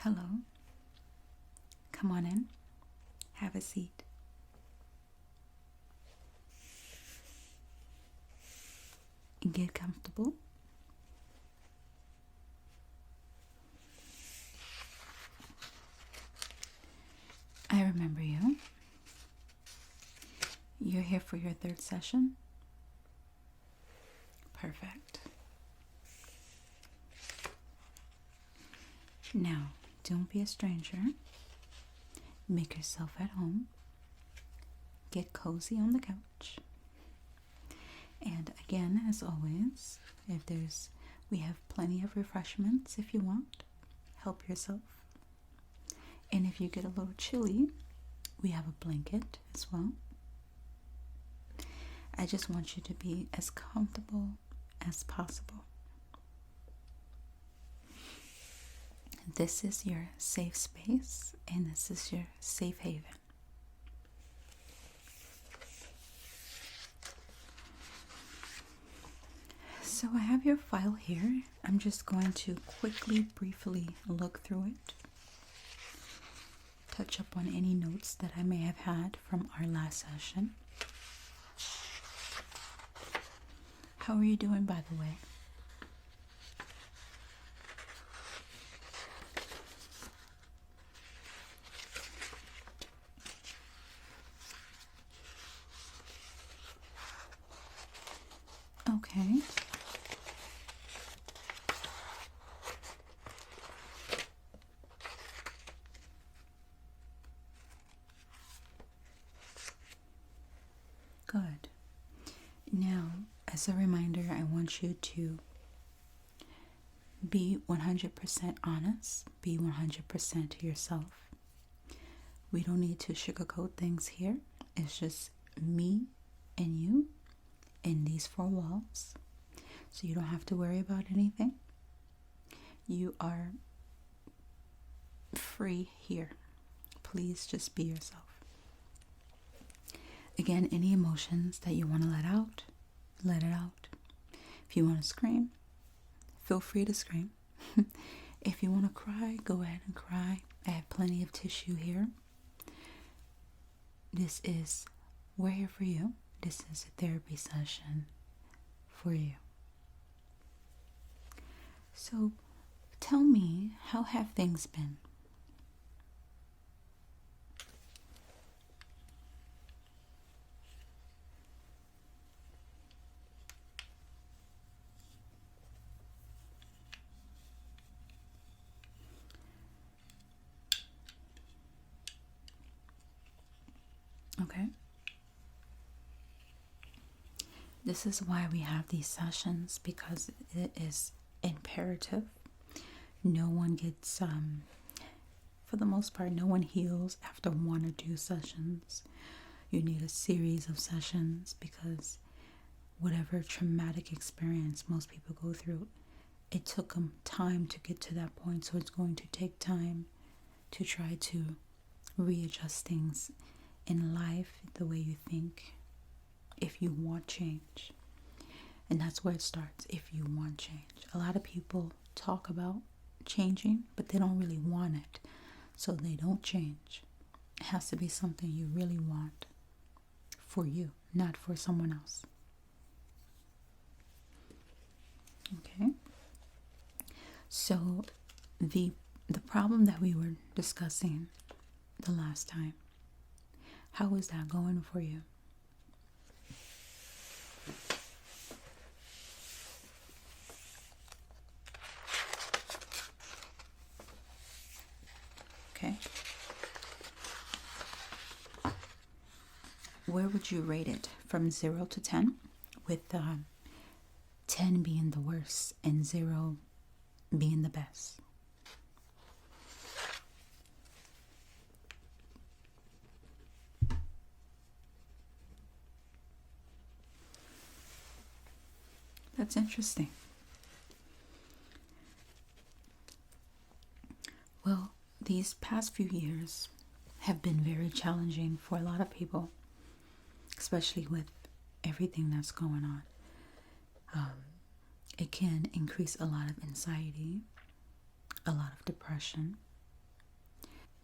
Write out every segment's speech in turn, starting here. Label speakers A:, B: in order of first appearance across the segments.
A: Hello. Come on in. Have a seat. Get comfortable. I remember you. You're here for your third session? Perfect. Now, don't be a stranger. Make yourself at home. Get cozy on the couch. And again, as always, we have plenty of refreshments if you want. Help yourself. And if you get a little chilly, we have a blanket as well. I just want you to be as comfortable as possible. This is your safe space, and this is your safe haven. So I have your file here. I'm just going to quickly, briefly look through it. Touch up on any notes that I may have had from our last session. How are you doing, by the way? Okay. Good. Now, as a reminder, I want you to be 100% honest, be 100% yourself. We don't need to sugarcoat things here. It's just me and you in these four walls. So you don't have to worry about anything. You are free here. Please just be yourself. Again, any emotions that you want to let it out. If you want to scream, feel free to scream. If you want to cry, go ahead and cry. I have plenty of tissue here. We're here for you. This is a therapy session for you. So, tell me, how have things been? Okay. This is why we have these sessions, because it is imperative. No one gets, for the most part, no one heals after 1 or 2 sessions. You need a series of sessions because whatever traumatic experience most people go through, it took them time to get to that point. So it's going to take time to try to readjust things in life, the way you think, if you want change. And that's where it starts, if you want change. A lot of people talk about changing, but they don't really want it. So they don't change. It has to be something you really want for you, not for someone else. Okay? So the problem that we were discussing the last time, how is that going for you? Okay. Where would you rate it from 0 to 10? With 10 being the worst and 0 being the best. That's interesting. Well, these past few years have been very challenging for a lot of people, especially with everything that's going on. It can increase a lot of anxiety, a lot of depression,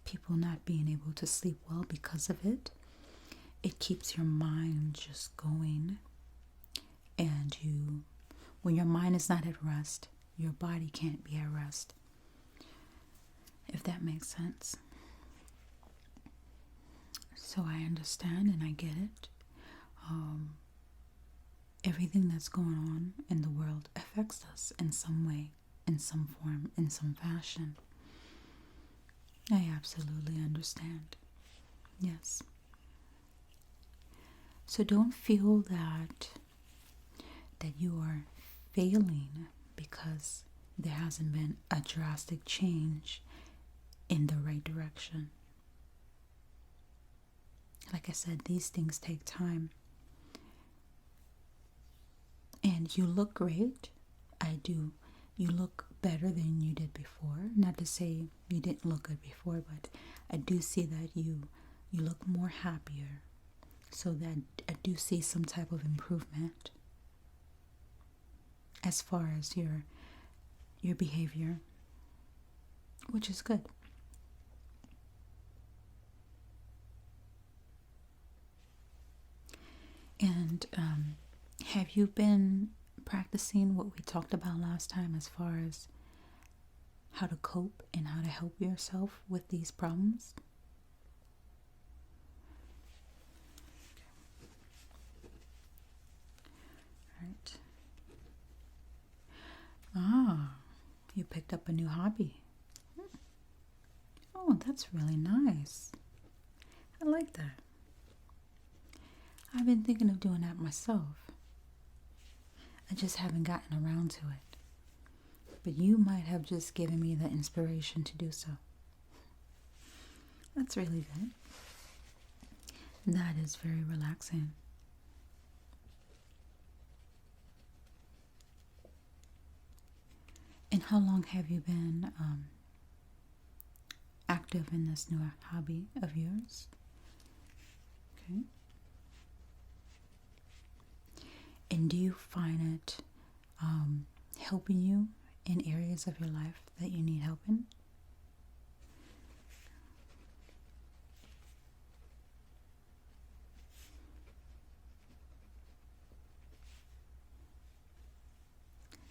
A: people not being able to sleep well because of it. It keeps your mind just going, and when your mind is not at rest, your body can't be at rest, if that makes sense. So I understand and I get it. Everything that's going on in the world affects us in some way, in some form, in some fashion. I absolutely understand. Yes. So don't feel that you are failing because there hasn't been a drastic change in the right direction. Like I said, these things take time. And you look great. I do. You look better than you did before. Not to say you didn't look good before, but I do see that you look more happier. So that I do see some type of improvement as far as your behavior, which is good. And have you been practicing what we talked about last time as far as how to cope and how to help yourself with these problems? Right. Ah, you picked up a new hobby. Oh, that's really nice. I like that. I've been thinking of doing that myself. I just haven't gotten around to it. But you might have just given me the inspiration to do so. That's really good. That is very relaxing. And how long have you been active in this new hobby of yours? Okay. And do you find it helping you in areas of your life that you need help in?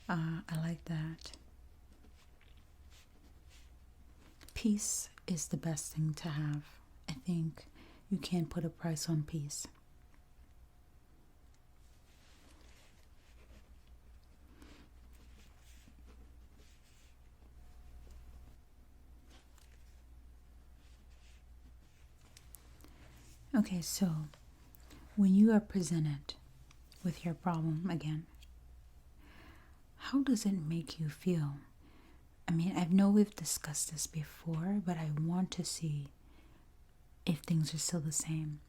A: I like that. Peace is the best thing to have. I think you can't put a price on peace. Okay, so when you are presented with your problem again, how does it make you feel? I mean, I know we've discussed this before, but I want to see if things are still the same.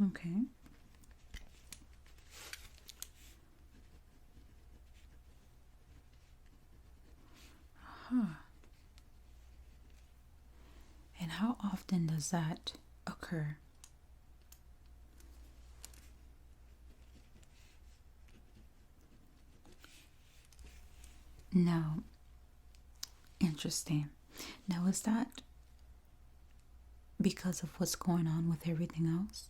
A: Okay. And how often does that occur? Now, interesting. Now, is that because of what's going on with everything else?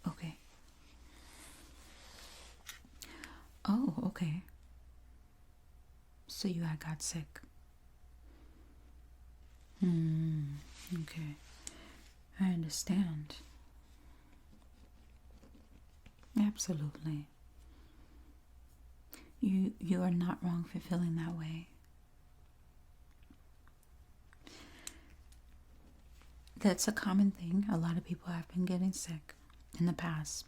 A: Okay. Oh, okay. So you had got sick. Okay. I understand. Absolutely. You are not wrong for feeling that way. That's a common thing. A lot of people have been getting sick in the past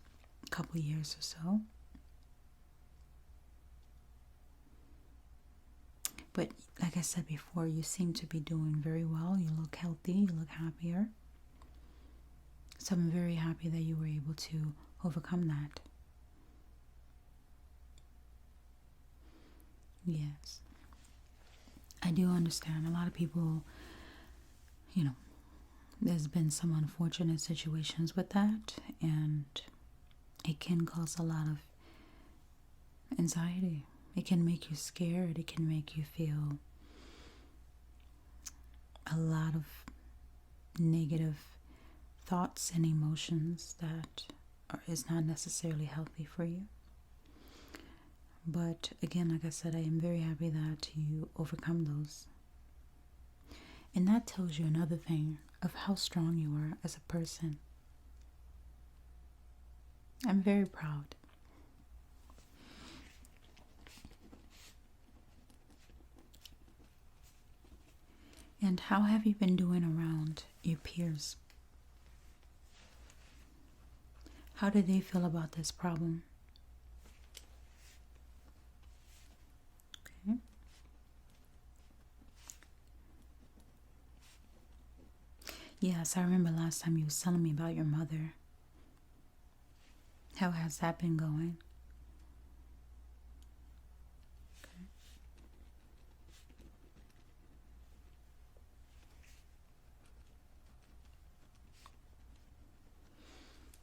A: couple years or so. But like I said before, you seem to be doing very well. You look healthy. You look happier. So I'm very happy that you were able to overcome that. Yes. I do understand. A lot of people, you know, there's been some unfortunate situations with that, and it can cause a lot of anxiety. It can make you scared. It can make you feel a lot of negative thoughts and emotions that is not necessarily healthy for you. But again, like I said, I am very happy that you overcome those. And that tells you another thing of how strong you are as a person. I'm very proud. And how have you been doing around your peers? How do they feel about this problem? Okay. Yes, I remember last time you was telling me about your mother. How has that been going?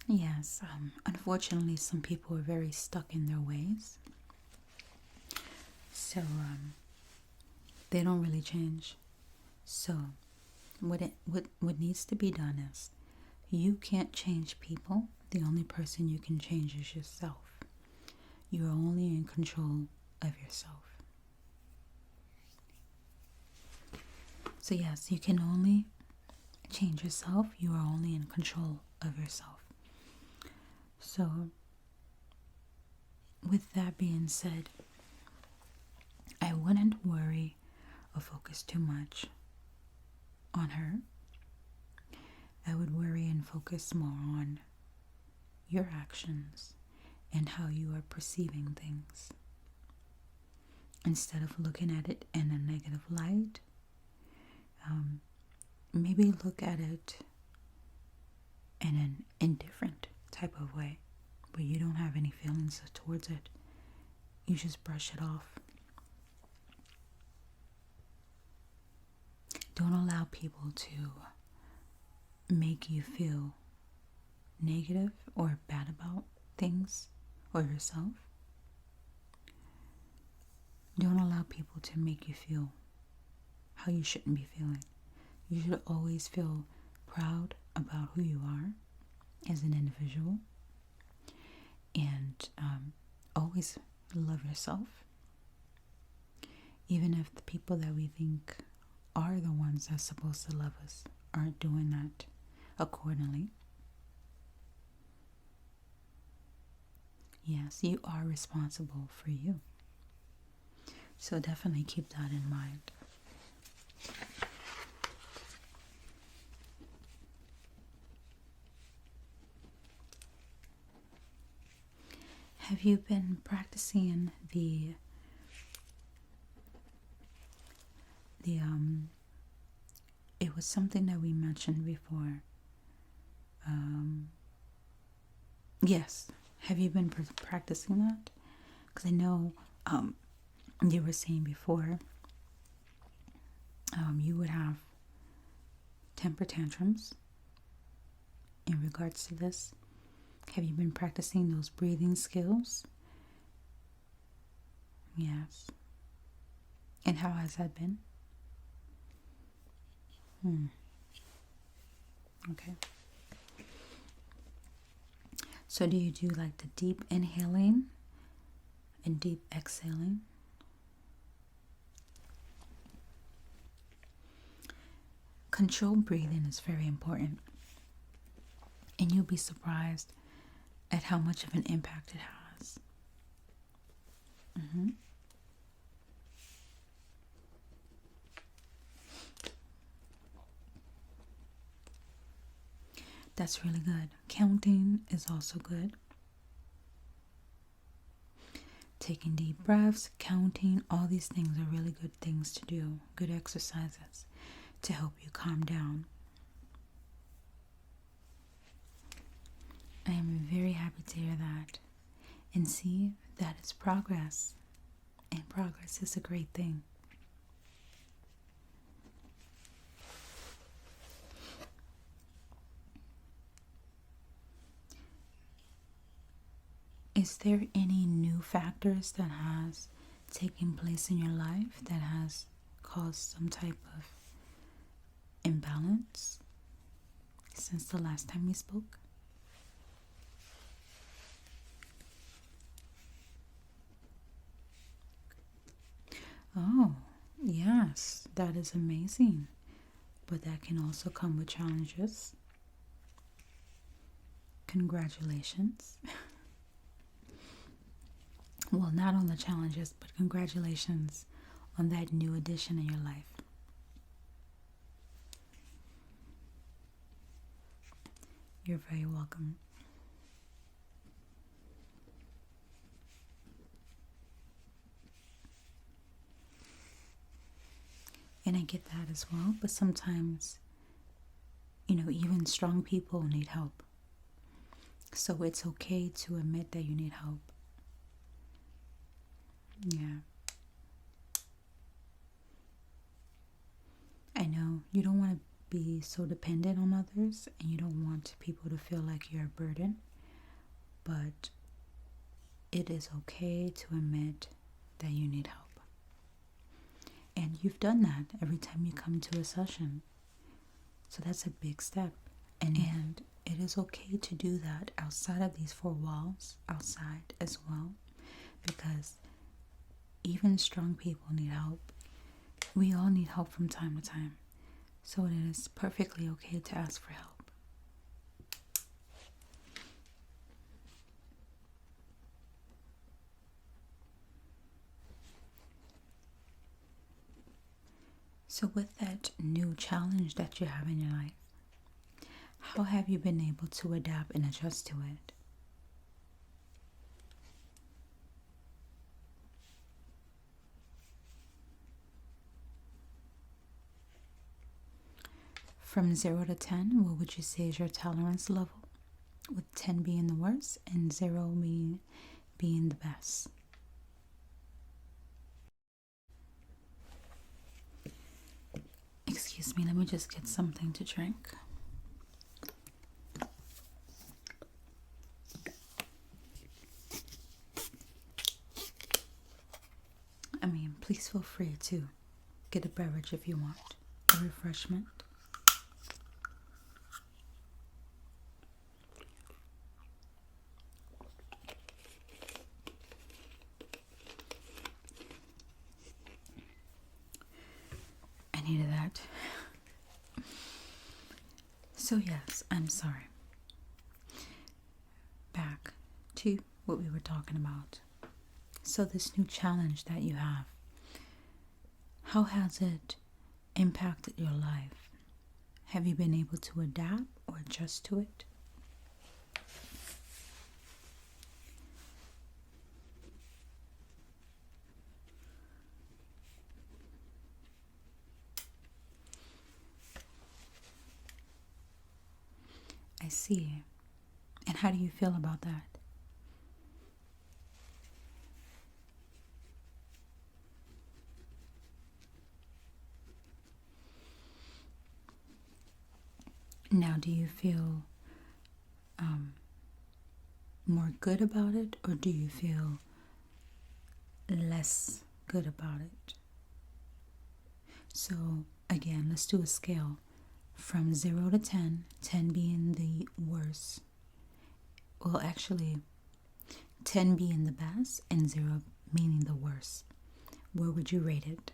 A: Yes, unfortunately, some people are very stuck in their ways. So, they don't really change. So, what needs to be done is, you can't change people. The only person you can change is yourself. You are only in control of yourself. So, yes, you can only change yourself. You are only in control of yourself. So, with that being said, I wouldn't worry or focus too much on her. I would worry and focus more on your actions and how you are perceiving things. Instead of looking at it in a negative light, maybe look at it in an indifferent type of way, where you don't have any feelings towards it. You just brush it off. Don't allow people to make you feel negative or bad about things or yourself. Don't allow people to make you feel how you shouldn't be feeling. You should always feel proud about who you are as an individual, and always love yourself, even if the people that we think are the ones that's supposed to love us aren't doing that accordingly. Yes, you are responsible for you. So definitely keep that in mind. Have you been practicing the it was something that we mentioned before. Yes. Have you been practicing that? Because I know you were saying before you would have temper tantrums in regards to this. Have you been practicing those breathing skills? Yes. And how has that been? Okay. So do you do like the deep inhaling and deep exhaling? Controlled breathing is very important. And you'll be surprised at how much of an impact it has. That's really good. Counting is also good. Taking deep breaths, counting, all these things are really good things to do. Good exercises to help you calm down. I am very happy to hear that. And see, that is progress. And progress is a great thing. Is there any new factors that has taken place in your life that has caused some type of imbalance since the last time we spoke? Oh, yes, that is amazing. But that can also come with challenges. Congratulations. Well, not on the challenges, but congratulations on that new addition in your life. You're very welcome. And I get that as well, but sometimes, even strong people need help. So it's okay to admit that you need help. Yeah. I know you don't want to be so dependent on others, and you don't want people to feel like you're a burden, but it is okay to admit that you need help. And you've done that every time you come to a session. So that's a big step. And it is okay to do that outside of these four walls, outside as well, because even strong people need help. We all need help from time to time. So it is perfectly okay to ask for help. So with that new challenge that you have in your life, how have you been able to adapt and adjust to it? From 0 to 10, what would you say is your tolerance level? With 10 being the worst and 0 being the best. Excuse me, let me just get something to drink. Please feel free to get a beverage if you want, a refreshment. I needed that. So yes, I'm sorry. Back to what we were talking about. So this new challenge that you have, how has it impacted your life? Have you been able to adapt or adjust to it? I see. And how do you feel about that? Now, do you feel more good about it, or do you feel less good about it? So, again, let's do a scale from 0 to 10, 10 being the worst. Well, actually, 10 being the best and 0 meaning the worst. Where would you rate it?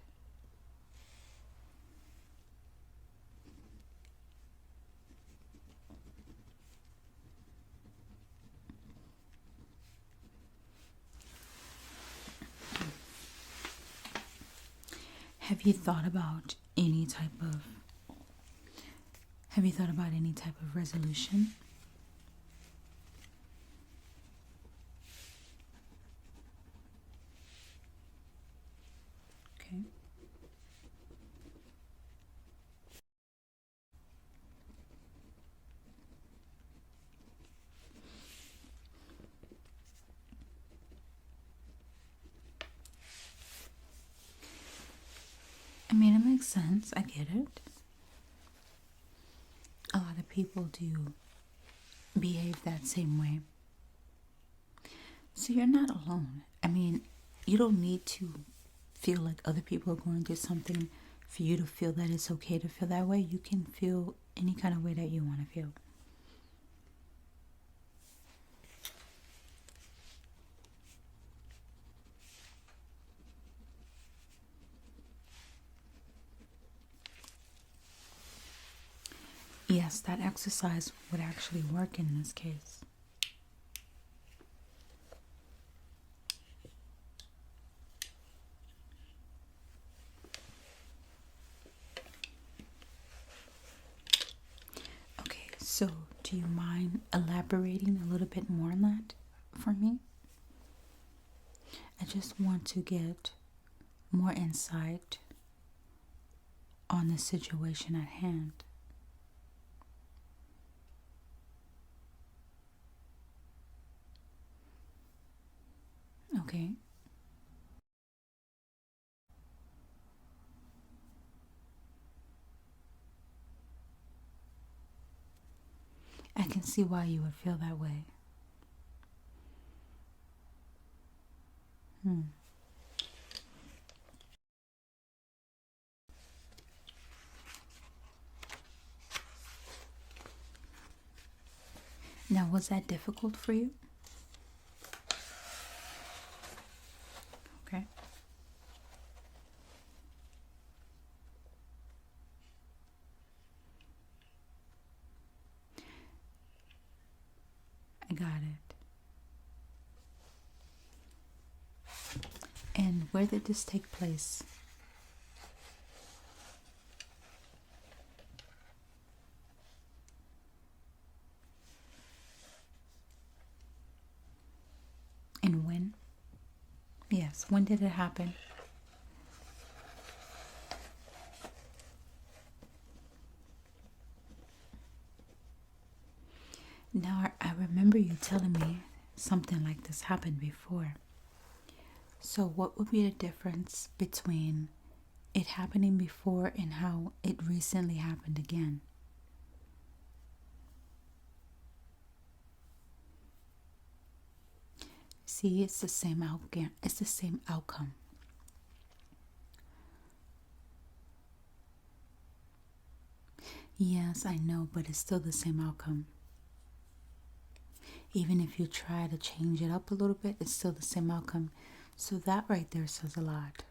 A: Have you thought about any type of resolution? Okay. mean, it makes sense. I get it. A lot of people do behave that same way. So you're not alone. I mean, you don't need to feel like other people are going through something for you to feel that it's okay to feel that way. You can feel any kind of way that you want to feel. Yes, that exercise would actually work in this case. Okay, so do you mind elaborating a little bit more on that for me? I just want to get more insight on the situation at hand. Okay. I can see why you would feel that way. Now, was that difficult for you? Okay. I got it. And where did this take place? And when? Yes, when did it happen? Now, I remember you telling me something like this happened before. So, what would be the difference between it happening before and how it recently happened again? See, it's the same outcome. It's the same outcome. Yes, I know, but it's still the same outcome. Even if you try to change it up a little bit, it's still the same outcome. So that right there says a lot.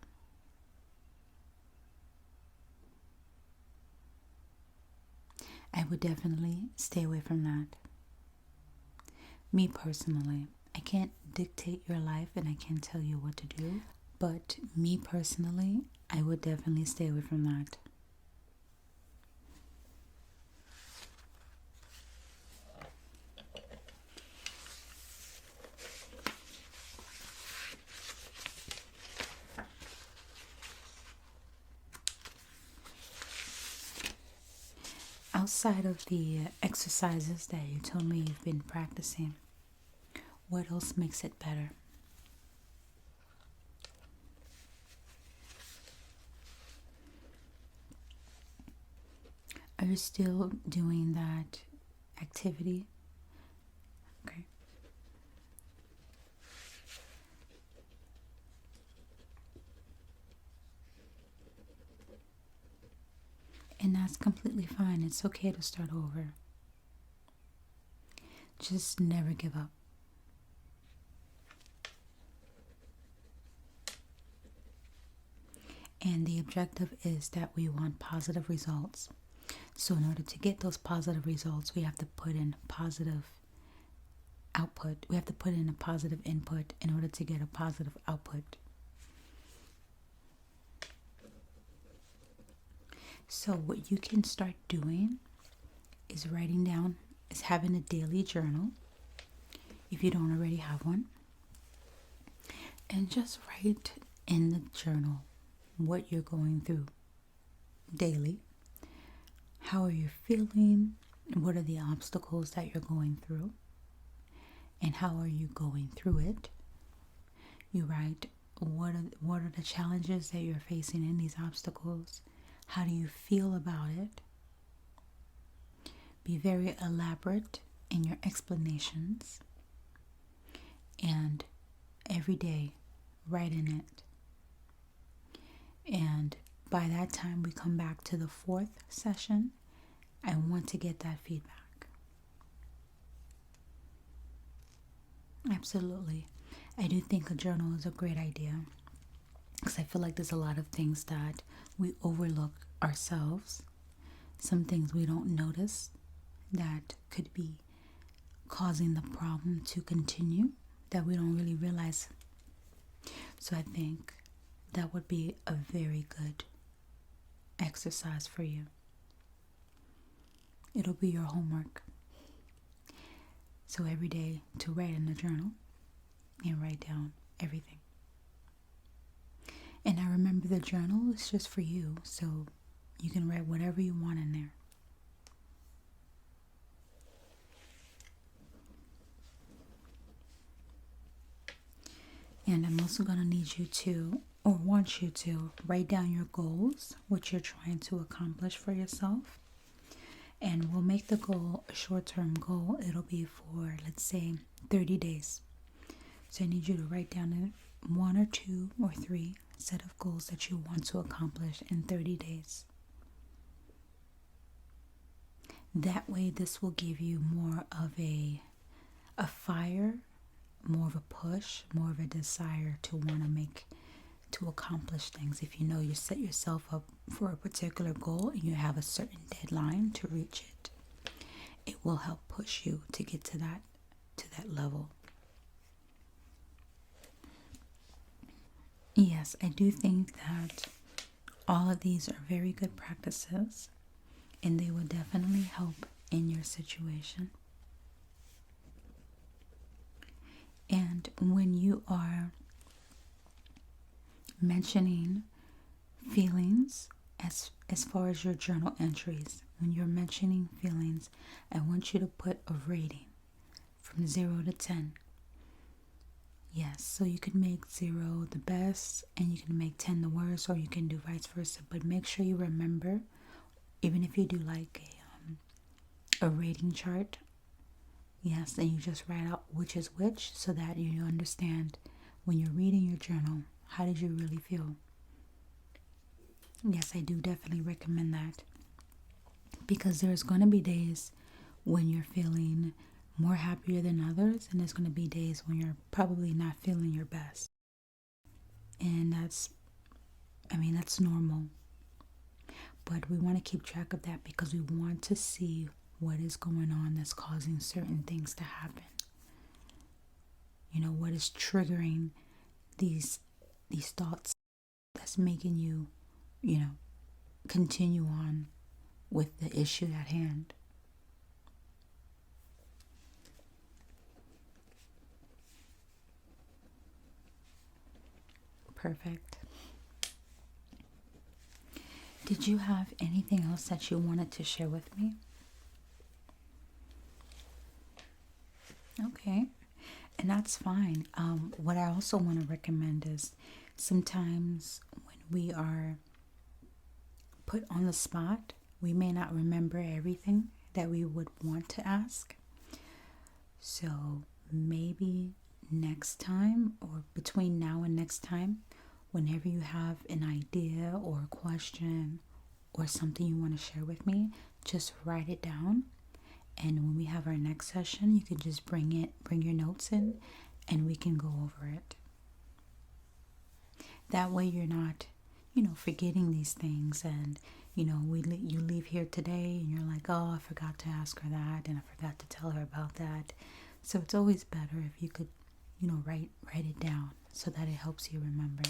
A: I would definitely stay away from that. Me personally, I can't dictate your life and I can't tell you what to do. But me personally, I would definitely stay away from that. Outside of the exercises that you told me you've been practicing, what else makes it better? Are you still doing that activity? Okay. And that's completely fine. It's okay to start over. Just never give up. And the objective is that we want positive results. So in order to get those positive results, we have to put in positive output. We have to put in a positive input in order to get a positive output. So what you can start doing is writing down, is having a daily journal, if you don't already have one. And just write in the journal what you're going through daily. How are you feeling? What are the obstacles that you're going through? And how are you going through it? You write what are the challenges that you're facing in these obstacles? How do you feel about it? Be very elaborate in your explanations, and every day write in it. And by that time we come back to the 4th session, I want to get that feedback. Absolutely. I do think a journal is a great idea, because I feel like there's a lot of things that we overlook ourselves, some things we don't notice that could be causing the problem to continue that we don't really realize. So I think that would be a very good exercise for you. It'll be your homework. So every day to write in the journal and write down everything. And I remember the journal is just for you, so you can write whatever you want in there. And I'm also going to need you to, or want you to, write down your goals, what you're trying to accomplish for yourself. And we'll make the goal a short-term goal. It'll be for, let's say, 30 days. So I need you to write down 1 or 2 or 3 set of goals that you want to accomplish in 30 days. That way, this will give you more of a fire, more of a push, more of a desire to want to accomplish things. If you know you set yourself up for a particular goal and you have a certain deadline to reach it, it will help push you to get to that level. Yes, I do think that all of these are very good practices, and they will definitely help in your situation. And when you are mentioning feelings, as far as your journal entries, when you're mentioning feelings, I want you to put a rating from 0 to 10. Yes, so you can make 0 the best and you can make 10 the worst, or you can do vice versa. But make sure you remember, even if you do like a rating chart, yes, and you just write out which is which, so that you understand when you're reading your journal, how did you really feel? Yes, I do definitely recommend that, because there's going to be days when you're feeling more happier than others, and there's going to be days when you're probably not feeling your best. And that's normal. But we want to keep track of that, because we want to see what is going on that's causing certain things to happen. What is triggering these thoughts that's making you, continue on with the issue at hand. Perfect. Did you have anything else that you wanted to share with me? Okay, and that's fine. What I also want to recommend is, sometimes when we are put on the spot, we may not remember everything that we would want to ask. So maybe next time, or between now and next time, whenever you have an idea or a question or something you want to share with me, just write it down. And when we have our next session, you can just bring your notes in, and we can go over it. That way you're not, forgetting these things, and, you leave here today and you're like, oh, I forgot to ask her that, and I forgot to tell her about that. So it's always better if you could, write it down, so that it helps you remember.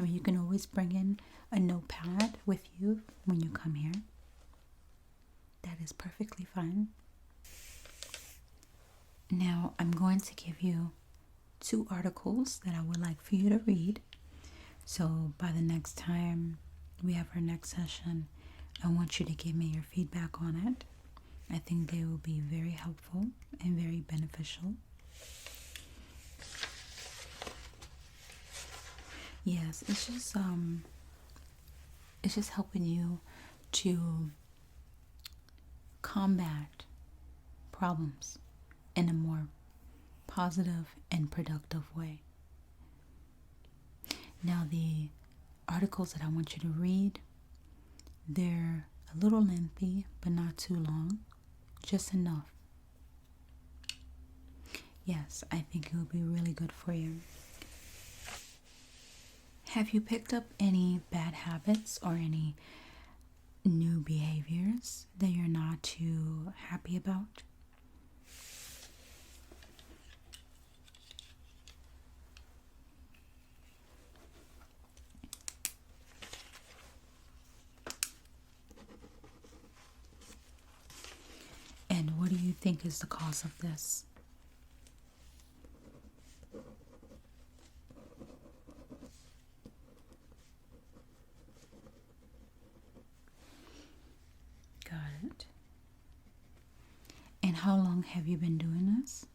A: You can always bring in a notepad with you when you come here. That is perfectly fine. Now, I'm going to give you 2 articles that I would like for you to read. So by the next time we have our next session, I want you to give me your feedback on it. I think they will be very helpful and very beneficial. Yes, it's just helping you to combat problems in a more positive and productive way. Now, the articles that I want you to read, they're a little lengthy, but not too long, just enough. Yes, I think it would be really good for you. Have you picked up any bad habits or any new behaviors that you're not too happy about? And what do you think is the cause of this? Got it. And how long have you been doing this?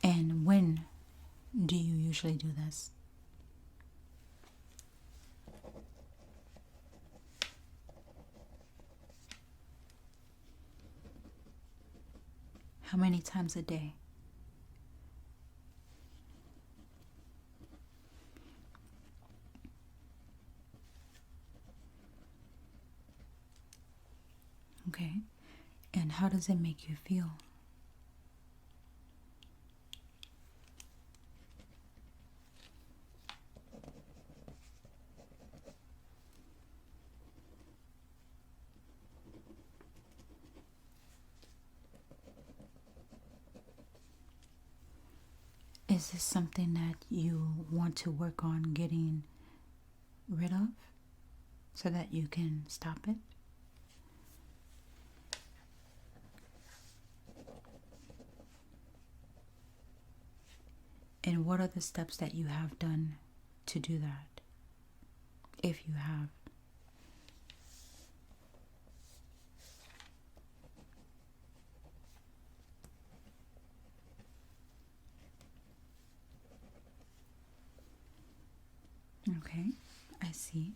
A: And when do you usually do this? How many times a day? Okay. And how does it make you feel? Is this something that you want to work on getting rid of so that you can stop it? And what are the steps that you have done to do that, if you have? Okay, I see.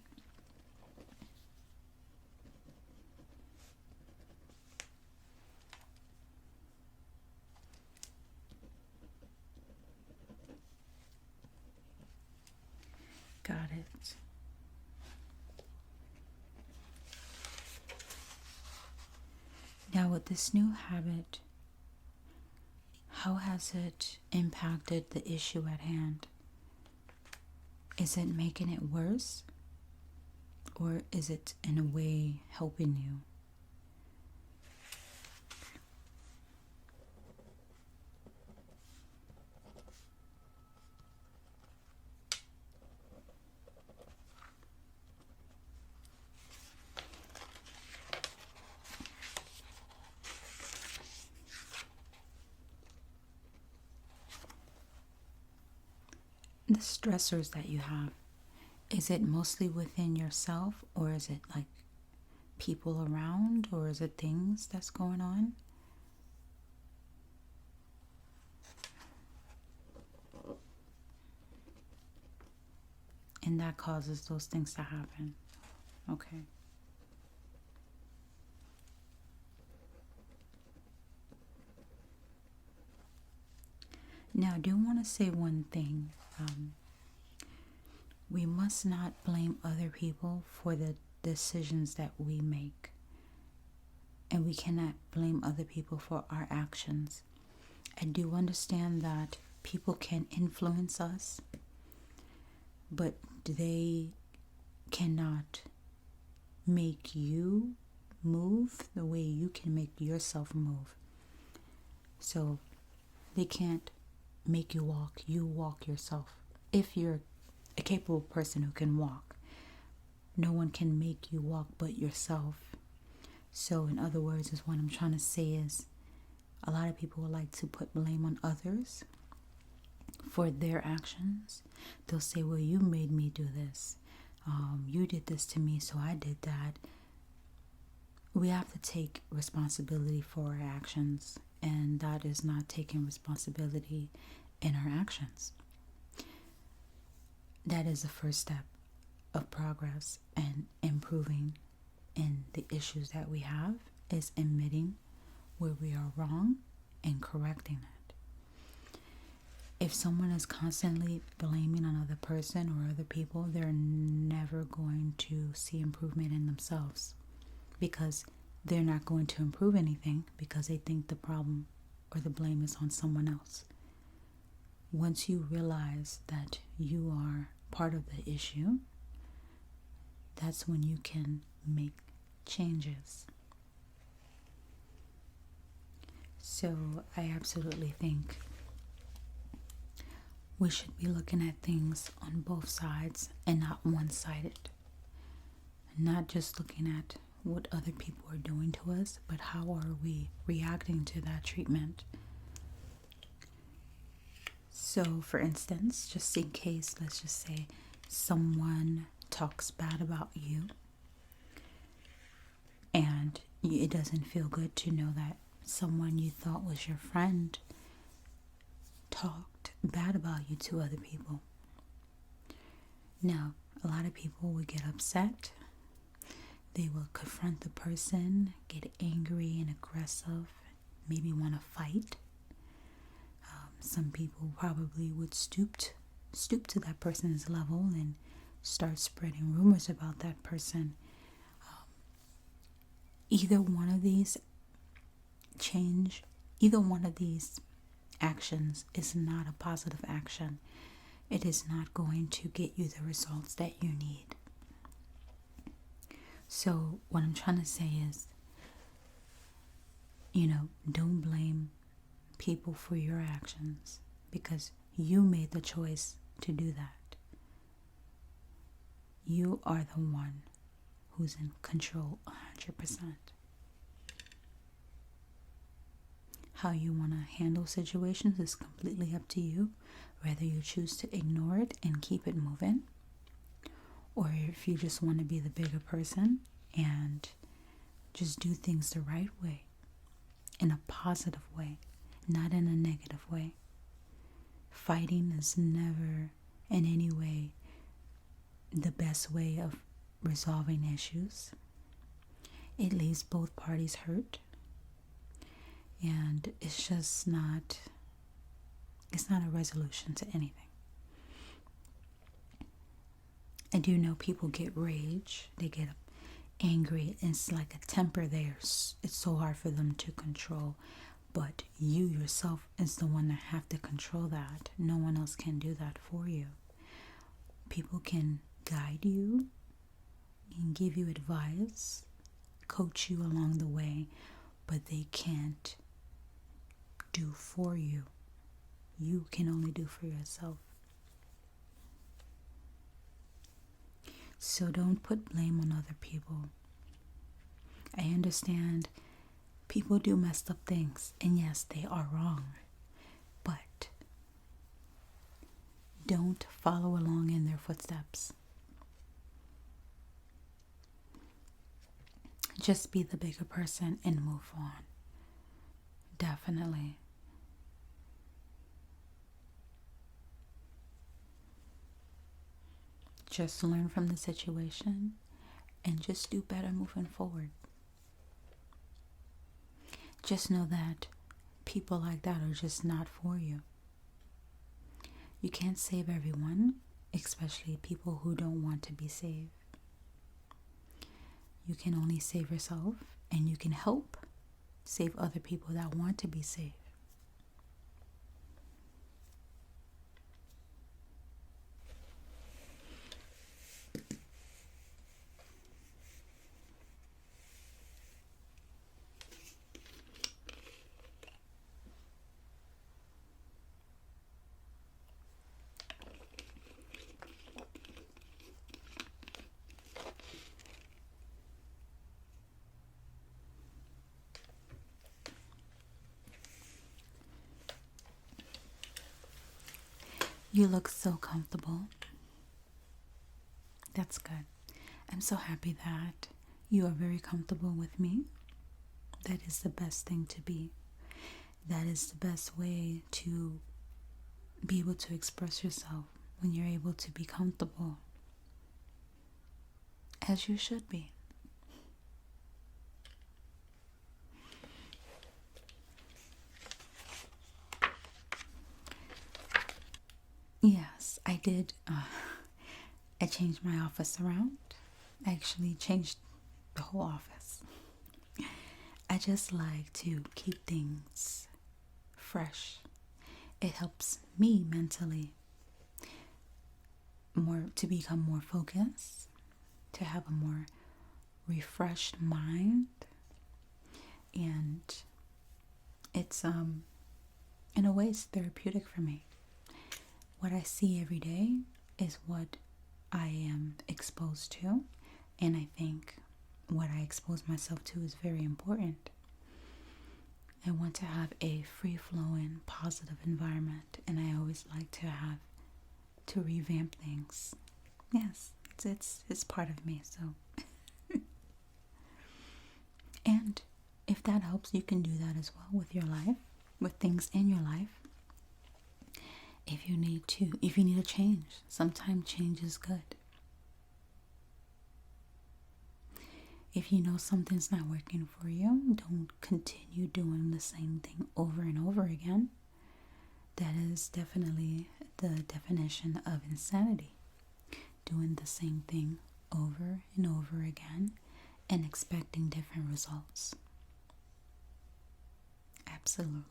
A: Got it. Now, with this new habit, how has it impacted the issue at hand? Is it making it worse? Or is it in a way helping you? The stressors that you have, is it mostly within yourself, or is it like people around, or is it things that's going on? And that causes those things to happen. Okay. Now, I do want to say one thing. We must not blame other people for the decisions that we make. And we cannot blame other people for our actions. I do understand that people can influence us, but they cannot make you move the way you can make yourself move. So they can't make you walk yourself. If you're a capable person who can walk, no one can make you walk but yourself. So in other words, is what I'm trying to say is, a lot of people would like to put blame on others for their actions. They'll say, well, you made me do this. You did this to me, so I did that. we have to take responsibility for our actions, and that is not taking responsibility in our actions. That is the first step of progress and improving in the issues that we have, is admitting where we are wrong and correcting it. If someone is constantly blaming another person or other people, they're never going to see improvement in themselves, because they're not going to improve anything because they think the problem or the blame is on someone else. Once you realize that you are part of the issue, that's when you can make changes. So I absolutely think we should be looking at things on both sides and not one-sided. Not just looking at what other people are doing to us, but how are we reacting to that treatment. So, for instance, just in case, let's just say someone talks bad about you, and it doesn't feel good to know that someone you thought was your friend talked bad about you to other people. Now, a lot of people would get upset. They will confront the person, get angry and aggressive, maybe want to fight. Some people probably would stoop to that person's level and start spreading rumors about that person. Either one of these actions is not a positive action. It is not going to get you the results that you need. So what I'm trying to say is, don't blame people for your actions, because you made the choice to do that. You are the one who's in control 100%. How you want to handle situations is completely up to you, whether you choose to ignore it and keep it moving, or if you just want to be the bigger person and just do things the right way, in a positive way, not in a negative way. Fighting is never in any way the best way of resolving issues. It leaves both parties hurt, and it's not a resolution to anything. I do know people get rage, they get angry, it's like a temper there. It's so hard for them to control, but you yourself is the one that have to control that. No one else can do that for you. People can guide you and give you advice, coach you along the way, but they can't do for you. You can only do for yourself. So don't put blame on other people. I understand people do messed up things, and yes, they are wrong, but don't follow along in their footsteps. Just be the bigger person and move on. Definitely. Just learn from the situation and just do better moving forward. Just know that people like that are just not for you. You can't save everyone, especially people who don't want to be saved. You can only save yourself, and you can help save other people that want to be saved. You look so comfortable. That's good. I'm so happy that You are very comfortable with me. That is the best thing to be. That is the best way to be able to express yourself, when you're able to be comfortable, as you should be. Yes, I did. I changed my office around. I actually changed the whole office. I just like to keep things fresh. It helps me mentally to become more focused, to have a more refreshed mind, and it's in a way it's therapeutic for me. What I see every day is what I am exposed to, and I think what I expose myself to is very important. I want to have a free-flowing, positive environment, and I always like to revamp things. Yes, it's part of me. So, and if that helps, you can do that as well with your life, with things in your life. If you need a change, sometimes change is good. If you know something's not working for you, don't continue doing the same thing over and over again. That is definitely the definition of insanity. Doing the same thing over and over again and expecting different results. Absolutely.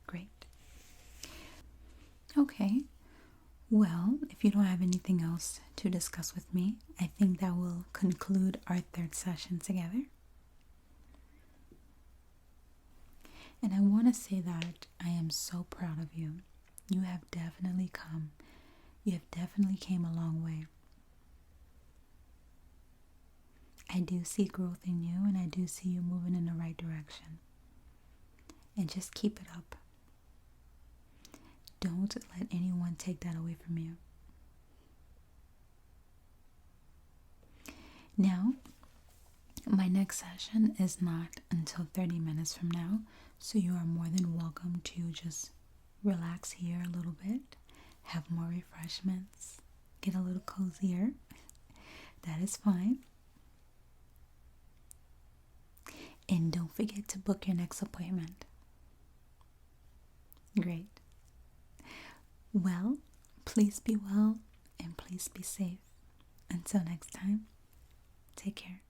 A: Great. Okay. Well, if you don't have anything else to discuss with me, I think that will conclude our third session together. And I want to say that I am so proud of you. You have definitely came a long way. I do see growth in you, and I do see you moving in the right direction. And just keep it up. Don't let anyone take that away from you. Now, my next session is not until 30 minutes from now, so you are more than welcome to just relax here a little bit, have more refreshments, get a little cozier. That is fine. And don't forget to book your next appointment. Great. Well, please be well and please be safe. Until next time, take care.